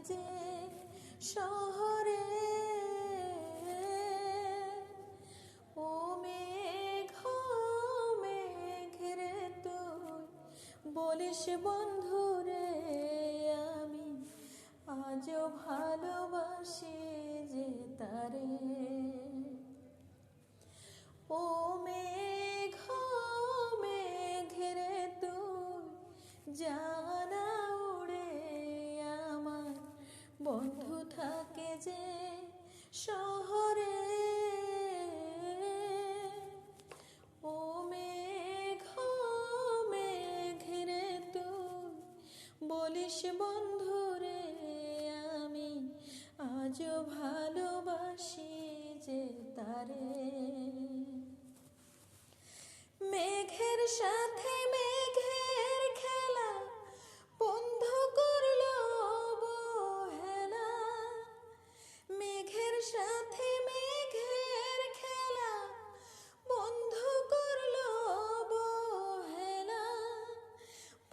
যে শহরে। ও মেঘ মেঘরে তুই বলিস বন্ধুরে, আমি আজও ভালোবাসি যে তারে। ও মেঘ মেঘরে তুই জানা উড়ে, আমার বন্ধু থাকে যে শহরে। ও মেঘ মেঘরে তুই বলিস বন্ধুরে, আমি আজও ভালোবাসি যে তারে। মেঘের সাথে মেঘের খেলা বন্ধ করলো অবহেলা। মেঘের সাথে মেঘের খেলা বন্ধ করলো অবহেলা।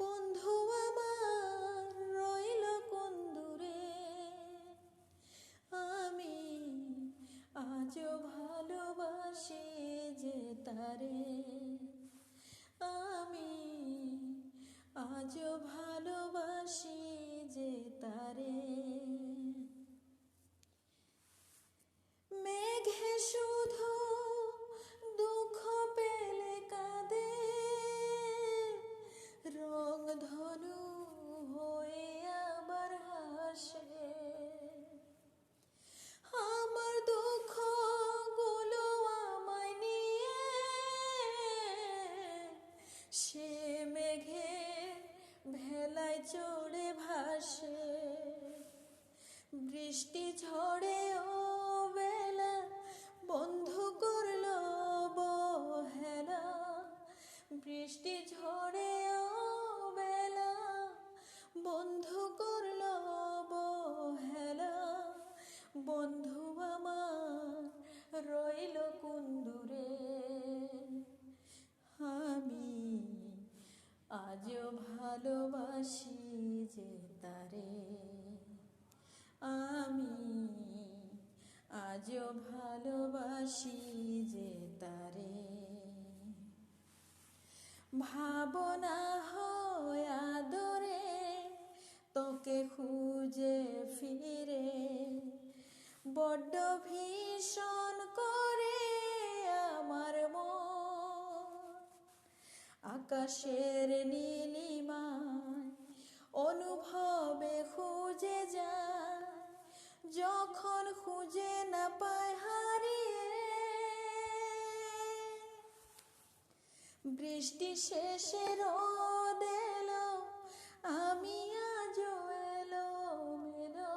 বন্ধু আমার রইল কোন দূরে, আমি আজও ভালোবাসি যে তারে। আমি আজও ভালোবাসি যে তারে। মেঘে শুধু দুঃখ পেলে কাঁদে, রং ধনু হয়ে আবার হাসে। আমার দুঃখ গুলো আমায় নিয়ে সে মেঘে ভেলায় চড়ে ভাসে। বৃষ্টি ঝড়ে ও বেলা বন্ধু করলো অবহেলা। বৃষ্টি ঝড়ে ও বেলা বন্ধু করলো অবহেলা। বন্ধু আমার রইল কোন দূরে, আমি আজও ভালোবাসি যে তারে। আমি আজও ভালোবাসি যে তারে। ভাবনা হয় আদরে তোকে খুঁজে ফিরে, বড্ড ভীষণ করে আমার মন। আকাশের নীলিমায় অনুভবে খুঁজে যায়, যখন খুঁজে না পায় হারিয়ে। বৃষ্টি শেষে রোদ এলো, আমি আজও এলো মেলো।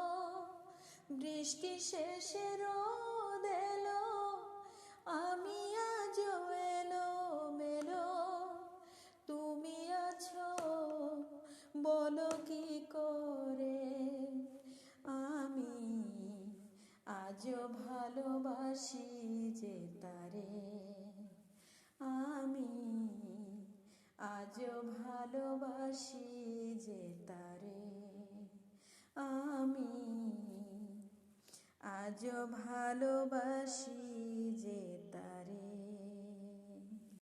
বৃষ্টি শেষে রোদ এলো, আমি আজও এলো মেলো। তুমি আছো বলো কি করে, আমি আজও ভালোবাসি যে তারে। আমি আজও ভালোবাসি যে তারে। আমি আজও ভালোবাসি